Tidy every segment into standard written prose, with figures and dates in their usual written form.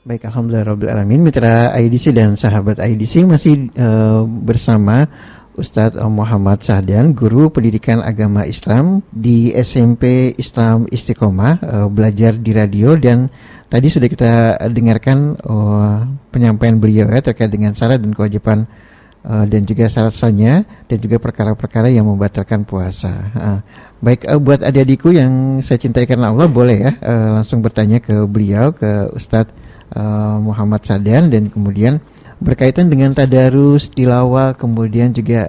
Baik, alhamdulillahirrabbilalamin. Mitra IDC dan sahabat IDC masih bersama Ustadz Muhammad Sahdian, guru pendidikan agama Islam di SMP Islam Istiqomah, belajar di radio. Dan tadi sudah kita dengarkan penyampaian beliau ya terkait dengan syarat dan kewajiban dan juga syarat-syaratnya dan juga perkara-perkara yang membatalkan puasa. Baik, buat adik-adikku yang saya cintai karena Allah, boleh ya langsung bertanya ke beliau, ke Ustadz Muhammad Sahdian, dan kemudian berkaitan dengan tadarus, tilawah, kemudian juga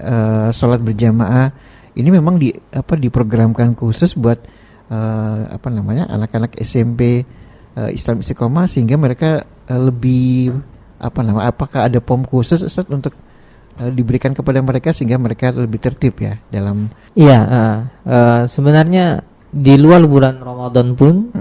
sholat berjamaah. Ini memang diprogramkan khusus buat anak-anak SMP Islam Istiqomah, sehingga mereka lebih apakah ada POM khusus Ustaz untuk diberikan kepada mereka sehingga mereka lebih tertib ya dalam. Iya, sebenarnya di luar bulan Ramadan pun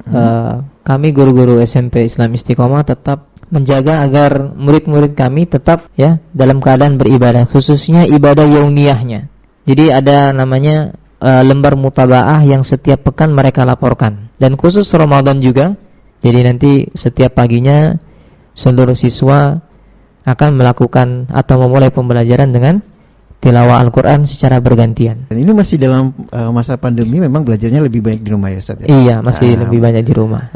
kami guru-guru SMP Islam Istiqomah tetap menjaga agar murid-murid kami tetap ya dalam keadaan beribadah, khususnya ibadah yaumiyahnya. Jadi ada namanya lembar mutabaah yang setiap pekan mereka laporkan, dan khusus Ramadan juga. Jadi nanti setiap paginya seluruh siswa akan melakukan atau memulai pembelajaran dengan tilawah Al-Quran secara bergantian. Dan ini masih dalam masa pandemi, memang belajarnya lebih banyak di rumah ya Ustaz ya? Iya, masih lebih banyak di rumah.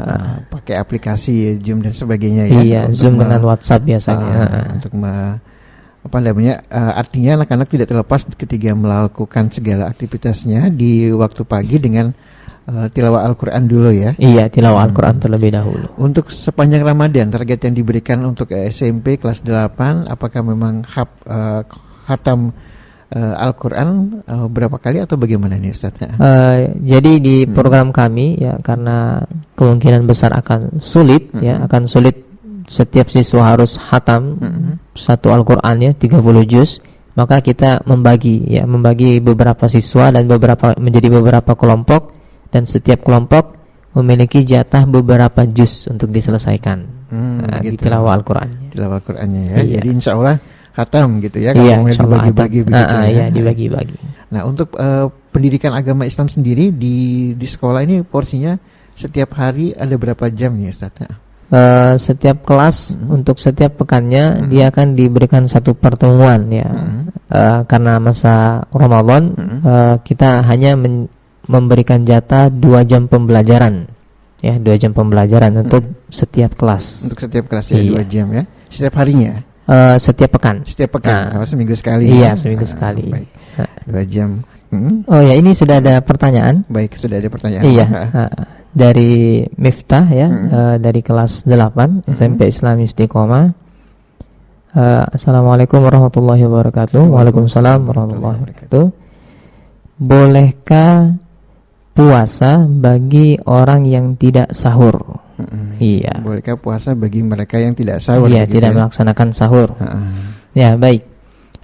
Pakai aplikasi Zoom dan sebagainya ya? Iya, Zoom dengan WhatsApp biasanya. Untuk artinya anak-anak tidak terlepas ketika melakukan segala aktivitasnya di waktu pagi dengan tilawah Al-Quran dulu ya? Iya, tilawah Al-Quran terlebih dahulu. Untuk sepanjang Ramadan, target yang diberikan untuk SMP kelas 8, apakah memang khatam Al-Quran berapa kali atau bagaimana nih Ustaz? Jadi di program kami ya, karena kemungkinan besar akan sulit ya, akan sulit setiap siswa harus khatam satu Al-Quran ya 30 juz, maka kita membagi beberapa siswa dan menjadi beberapa kelompok, dan setiap kelompok memiliki jatah beberapa juz untuk diselesaikan di tilawah Al-Qurannya. Tilawah Al-Qurannya ya. Iya. Jadi insya Allah khatam gitu ya, kalau mau dibagi-bagi begitu ya. Dibagi-bagi. Nah, untuk pendidikan agama Islam sendiri di sekolah ini porsinya setiap hari ada berapa jam nih Ustaz? Setiap kelas untuk setiap pekannya dia akan diberikan satu pertemuan ya. Karena masa Ramadan kita hanya memberikan jatah 2 jam pembelajaran. Ya, 2 jam pembelajaran untuk setiap kelas. Untuk setiap kelas ya, 2 jam ya. Setiap harinya? Setiap pekan. Setiap pekan. Seminggu sekali. Iya, seminggu sekali. Baik. 2 jam. Oh ya, ini sudah ada pertanyaan. Baik, sudah ada pertanyaan. Iya. Dari Miftah ya, dari kelas 8 SMP Islam Istiqomah. Assalamualaikum warahmatullahi wabarakatuh. Waalaikumsalam warahmatullahi wabarakatuh. Bolehkah puasa bagi orang yang tidak sahur? Iya. Bolehkah puasa bagi mereka yang tidak sahur? Iya, tidak melaksanakan sahur. Ya, baik.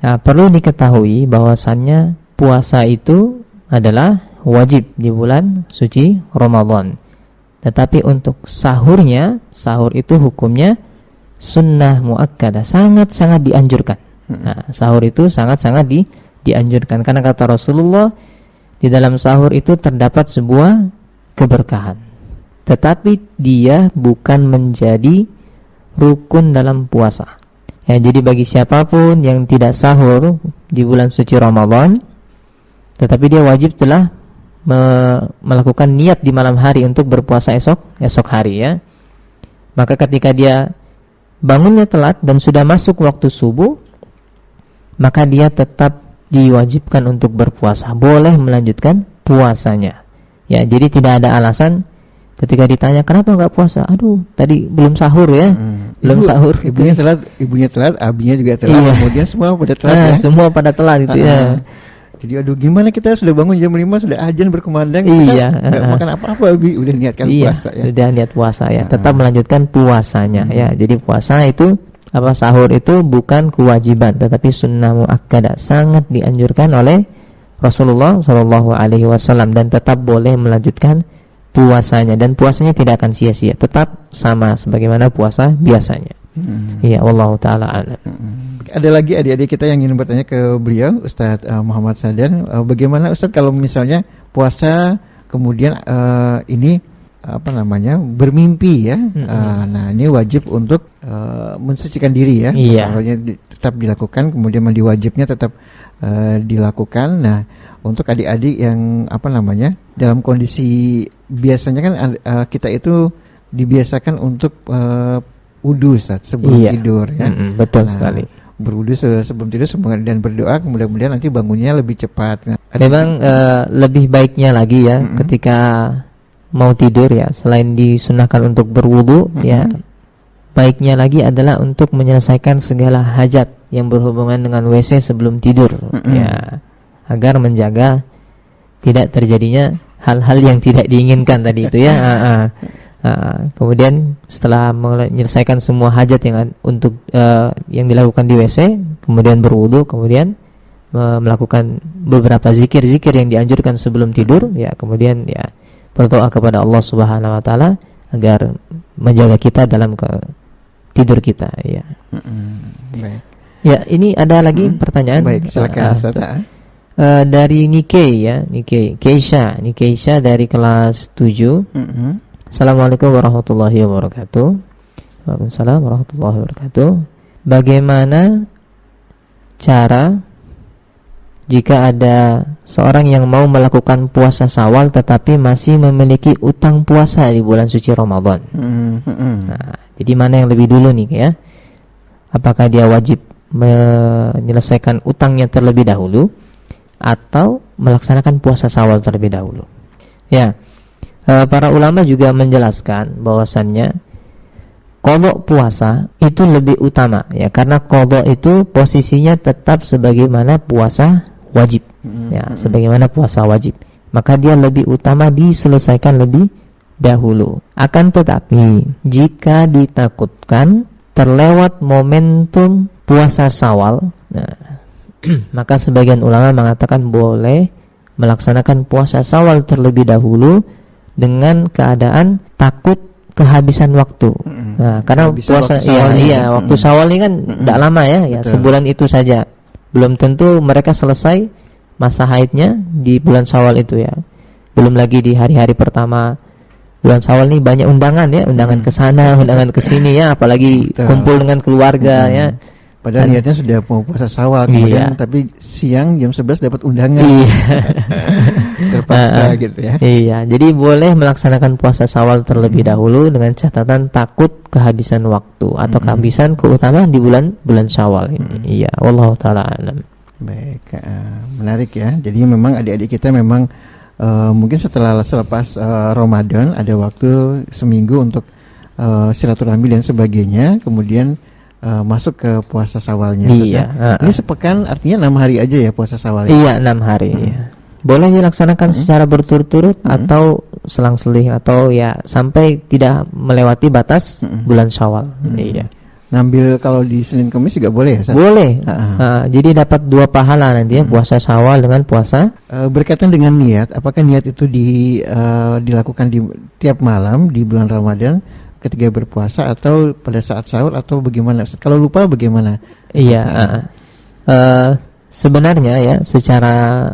Nah, perlu diketahui bahwasannya puasa itu adalah wajib di bulan suci Ramadan. Tetapi untuk sahur itu hukumnya sunnah muakkadah, sangat-sangat dianjurkan. Nah, sahur itu sangat-sangat dianjurkan karena kata Rasulullah, di dalam sahur itu terdapat sebuah keberkahan. Tetapi dia bukan menjadi rukun dalam puasa. Ya, jadi bagi siapapun yang tidak sahur di bulan suci Ramadan, tetapi dia wajib telah melakukan niat di malam hari untuk berpuasa esok hari ya. Maka ketika dia bangunnya telat dan sudah masuk waktu subuh, maka dia tetap diwajibkan untuk berpuasa, boleh melanjutkan puasanya. Ya, jadi tidak ada alasan ketika ditanya kenapa enggak puasa, aduh tadi belum sahur ya, belum sahur. Ibunya telat, abinya juga telat, iya. Kemudian semua pada telat ya. Semua pada telat itu ya. Jadi aduh gimana, kita sudah bangun jam 5 sudah azan berkumandang, iya. Enggak makan apa-apa, Abi udah niatkan puasa ya. Sudah niat puasa ya, tetap melanjutkan puasanya ya. Jadi puasa itu sahur itu bukan kewajiban tetapi sunnah muakkadah, sangat dianjurkan oleh Rasulullah SAW, dan tetap boleh melanjutkan puasanya, dan puasanya tidak akan sia-sia, tetap sama sebagaimana puasa biasanya. Iya, wallahu taala a'lam. Ada lagi adik-adik kita yang ingin bertanya ke beliau, Ustadz Muhammad Sahdian, bagaimana Ustadz kalau misalnya puasa kemudian ini bermimpi ya. Nah, ini wajib untuk mensucikan diri ya. Iya. Tetap dilakukan, kemudian mandi wajibnya tetap dilakukan. Nah, untuk adik-adik yang dalam kondisi biasanya kan kita itu dibiasakan untuk wudu sebelum tidur ya. Betul sekali. Berwudu sebelum tidur dan berdoa, mudah-mudahan nanti bangunnya lebih cepat. Nah, memang lebih baiknya lagi ya ketika mau tidur ya, selain disunahkan untuk berwudu ya, baiknya lagi adalah untuk menyelesaikan segala hajat yang berhubungan dengan WC sebelum tidur ya, agar menjaga tidak terjadinya hal-hal yang tidak diinginkan tadi itu ya. Kemudian setelah menyelesaikan semua hajat yang dilakukan di WC, kemudian berwudu, kemudian melakukan beberapa zikir-zikir yang dianjurkan sebelum tidur ya, kemudian ya berdoa kepada Allah Subhanahu wa taala agar menjaga kita dalam tidur kita ya. Baik. Ya, ini ada lagi pertanyaan. Baik, silakan Ustaz. Dari Keisha dari kelas 7. Assalamualaikum warahmatullahi wabarakatuh. Waalaikumsalam warahmatullahi wabarakatuh. Bagaimana cara jika ada seorang yang mau melakukan puasa Syawal tetapi masih memiliki utang puasa di bulan suci Ramadan? Nah, jadi mana yang lebih dulu nih ya? Apakah dia wajib menyelesaikan utangnya terlebih dahulu atau melaksanakan puasa Syawal terlebih dahulu? Ya. Para ulama juga menjelaskan bahwasannya qadha puasa itu lebih utama ya, karena qadha itu posisinya tetap sebagaimana puasa wajib ya, sebagaimana puasa wajib, maka dia lebih utama diselesaikan lebih dahulu. Akan tetapi jika ditakutkan terlewat momentum puasa Syawal, nah, maka sebagian ulama mengatakan boleh melaksanakan puasa Syawal terlebih dahulu dengan keadaan takut kehabisan waktu. Nah, karena puasa waktu Syawal ini kan tidak lama ya, sebulan itu saja. Belum tentu mereka selesai masa haidnya di bulan Syawal itu ya. Belum lagi di hari-hari pertama bulan Syawal ini banyak undangan ya, undangan ke sana, undangan ke sini ya, apalagi kumpul dengan keluarga ya. Padahal niatnya sudah mau puasa Syawal, kemudian tapi siang jam 11 dapat undangan. Terpaksa gitu ya. Iya, jadi boleh melaksanakan puasa Syawal terlebih dahulu dengan catatan takut kehabisan waktu atau kehabisan keutamaan di bulan Syawal ini. Iya, wallahu taala alam. Baik, menarik ya. Jadi memang adik-adik kita memang mungkin selepas Ramadan ada waktu seminggu untuk silaturahmi dan sebagainya, kemudian masuk ke puasa Syawalnya. Iya. Ini sepekan artinya 6 hari aja ya puasa Syawal. Iya, 6 hari. Iya. Boleh dilaksanakan secara berturut-turut atau selang-seling atau ya sampai tidak melewati batas bulan Syawal. Iya. Ngambil kalau di Senin Kamis juga boleh ya? Boleh. Jadi dapat 2 pahala nanti ya, puasa Syawal dengan puasa. Berkaitan dengan niat, apakah niat itu dilakukan di tiap malam di bulan Ramadan ketika berpuasa atau pada saat sahur atau bagaimana? Kalau lupa bagaimana? Iya. Sebenarnya ya secara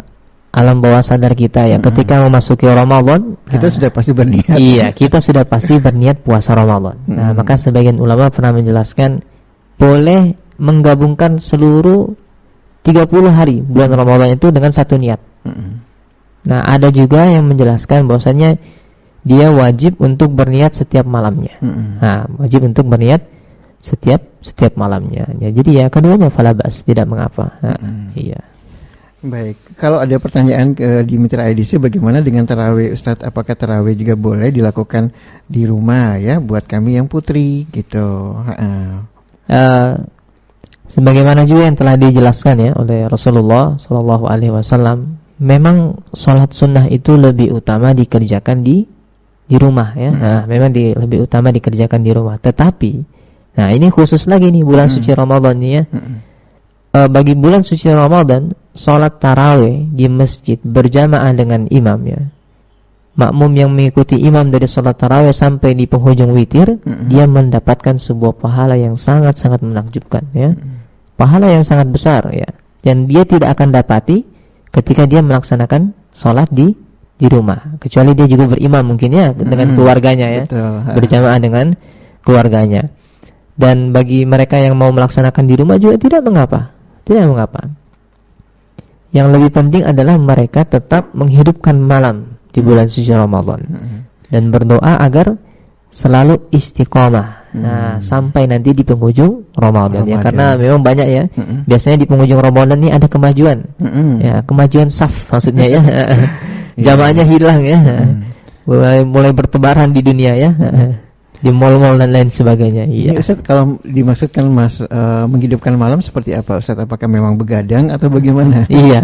alam bawah sadar kita ya, ketika memasuki Ramadan kita sudah pasti berniat. Iya, kita sudah pasti berniat puasa Ramadan. Nah, maka sebagian ulama pernah menjelaskan boleh menggabungkan seluruh 30 hari bulan Ramadan itu dengan satu niat. Nah, ada juga yang menjelaskan bahwasanya dia wajib untuk berniat setiap malamnya. Nah, wajib untuk berniat setiap malamnya. Ya, jadi ya keduanya falabas, tidak mengapa. Iya. Baik, kalau ada pertanyaan di Mitra IDC bagaimana dengan tarawih Ustadz? Apakah tarawih juga boleh dilakukan di rumah ya buat kami yang putri gitu? Sebagaimana juga yang telah dijelaskan ya oleh Rasulullah SAW, memang sholat sunnah itu lebih utama dikerjakan di rumah ya. Nah, memang lebih utama dikerjakan di rumah. Tetapi, nah ini khusus lagi nih bulan suci Ramadan nih ya. Bagi bulan suci Ramadan, sholat tarawih di masjid berjamaah dengan imam ya. Makmum yang mengikuti imam dari sholat tarawih sampai di penghujung witir, dia mendapatkan sebuah pahala yang sangat-sangat menakjubkan ya. Pahala yang sangat besar ya. Dan dia tidak akan dapati ketika dia melaksanakan sholat di di rumah, kecuali dia juga berimam mungkin ya dengan keluarganya ya. Betul. Berjamaah dengan keluarganya. Dan bagi mereka yang mau melaksanakan di rumah juga tidak mengapa. Yang lebih penting adalah mereka tetap menghidupkan malam di bulan suci Ramadan dan berdoa agar selalu istiqomah. Nah, sampai nanti di penghujung Ramadan ya, karena memang banyak ya. Biasanya di penghujung Ramadan ini ada kemajuan. Ya, kemajuan saf maksudnya ya. Jamaahnya hilang ya. Mulai bertebaran di dunia ya. Di mal-mal dan lain sebagainya. Iya. Ustaz, kalau dimaksudkan menghidupkan malam seperti apa Ustaz? Apakah memang begadang atau bagaimana? Iya,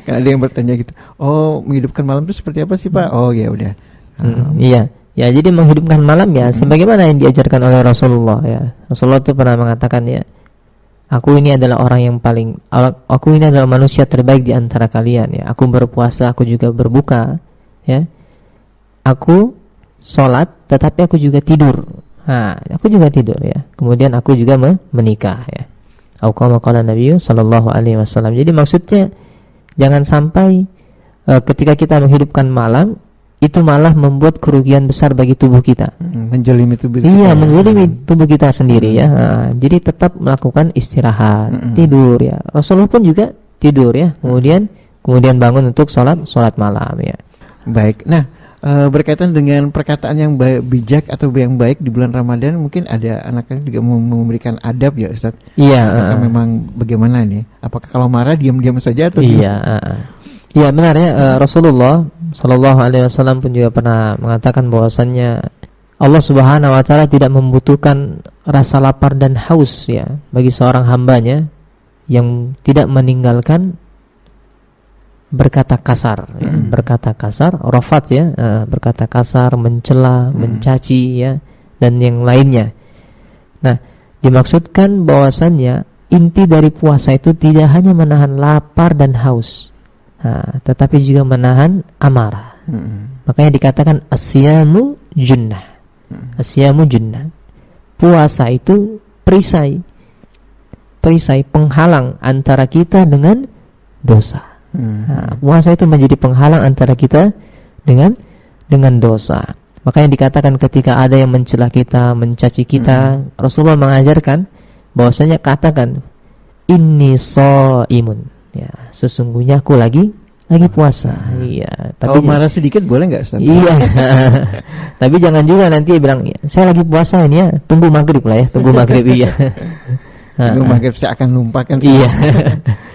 Kan ada yang bertanya gitu. Oh, menghidupkan malam itu seperti apa sih, Pak? Oh, ya udah. Iya. Ya, jadi menghidupkan malam ya sebagaimana yang diajarkan oleh Rasulullah ya. Rasulullah itu pernah mengatakan ya, aku ini adalah manusia terbaik di antara kalian ya. Aku berpuasa, aku juga berbuka ya. Aku sholat, tetapi aku juga tidur. Aku juga tidur ya. Kemudian aku juga menikah ya. Atau kama qala Nabi sallallahu alaihi wasallam. Jadi maksudnya jangan sampai ketika kita menghidupkan malam itu malah membuat kerugian besar bagi tubuh kita. Menjalimi tubuh kita. Iya, menjalimi tubuh kita sendiri ya. Jadi tetap melakukan istirahat, tidur ya. Rasulullah pun juga tidur ya. Kemudian bangun untuk sholat malam ya. Baik. Nah, berkaitan dengan perkataan yang bijak atau yang baik di bulan Ramadan, mungkin ada anak-anak juga memberikan adab ya Ustaz. Iya. Apakah memang bagaimana nih? Apakah kalau marah diam-diam saja atau Iya benar ya. Rasulullah Sallallahu Alaihi Wasallam pun juga pernah mengatakan bahwasannya Allah Subhanahu Wa Taala tidak membutuhkan rasa lapar dan haus ya bagi seorang hambanya yang tidak meninggalkan berkata kasar, ya. Berkata kasar, rafat ya, berkata kasar, mencela, mencaci ya, dan yang lainnya. Nah, dimaksudkan bahwasannya inti dari puasa itu tidak hanya menahan lapar dan haus, tetapi juga menahan amarah. Makanya dikatakan asyamu junnah. Asyamu junnah. Puasa itu perisai penghalang antara kita dengan dosa. Puasa itu menjadi penghalang antara kita dengan dosa. Makanya dikatakan ketika ada yang mencela kita, mencaci kita, Rasulullah mengajarkan bahwasanya katakan inni shaimun. Ya, sesungguhnya aku lagi puasa. Iya, tapi marah sedikit boleh enggak, Ustaz? Iya. Tapi jangan juga nanti bilang, saya lagi puasa ini ya, tunggu maghrib lah ya, tunggu maghrib iya. Tunggu maghrib saya akan lupakan. Iya.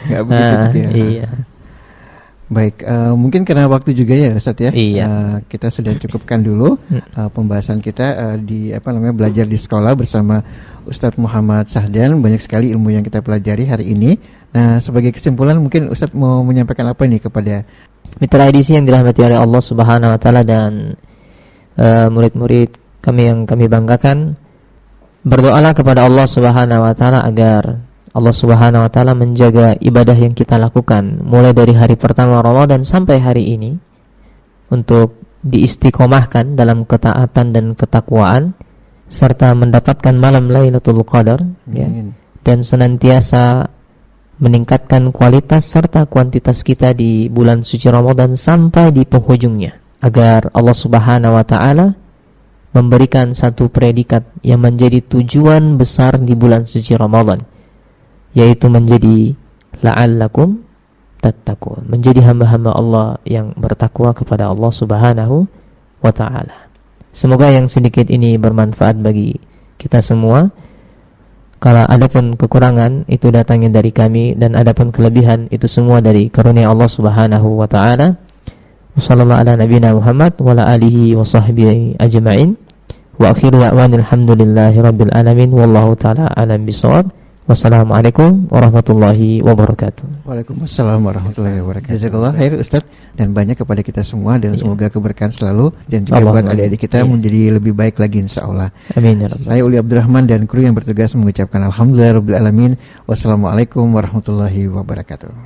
Enggak begitu ya. Iya. Baik, mungkin karena waktu juga ya Ustaz ya. Iya. Kita sudah cukupkan dulu pembahasan kita di belajar di sekolah bersama Ustadz Muhammad Sahdan. Banyak sekali ilmu yang kita pelajari hari ini. Nah, sebagai kesimpulan mungkin Ustadz mau menyampaikan apa nih kepada mitra edisi yang dirahmati oleh Allah Subhanahu Wa Taala dan murid-murid kami yang kami banggakan. Berdoalah kepada Allah Subhanahu Wa Taala agar Allah Subhanahu Wa Taala menjaga ibadah yang kita lakukan mulai dari hari pertama Ramadan sampai hari ini untuk diistiqomahkan dalam ketaatan dan ketakwaan serta mendapatkan malam Lailatul Qadar ya, dan senantiasa meningkatkan kualitas serta kuantitas kita di bulan suci Ramadan sampai di penghujungnya, agar Allah Subhanahu Wa Taala memberikan satu predikat yang menjadi tujuan besar di bulan suci Ramadan, yaitu menjadi la'allakum tattaqun, menjadi hamba-hamba Allah yang bertakwa kepada Allah Subhanahu Wa Taala. Semoga yang sedikit ini bermanfaat bagi kita semua. Kalau ada pun kekurangan itu datangnya dari kami, dan ada pun kelebihan itu semua dari karunia Allah Subhanahu Wa Taala. Wassallallahu ala nabiyina Muhammad wa ala alihi wa sahbihi ajma'in. Wa akhiru da'wana alhamdulillahi rabbil alamin. Wallahu ta'ala alam bisawab. Wassalamualaikum warahmatullahi wabarakatuh. Waalaikumsalam warahmatullahi wabarakatuh. Jazakallah khair Ustaz, dan banyak kepada kita semua, dan semoga keberkahan selalu dan juga buat adik-adik kita menjadi lebih baik lagi insyaallah. Amin ya rabbal. Saya Uli Abdurrahman dan kru yang bertugas mengucapkan alhamdulillahirabbil alamin. Wassalamualaikum warahmatullahi wabarakatuh.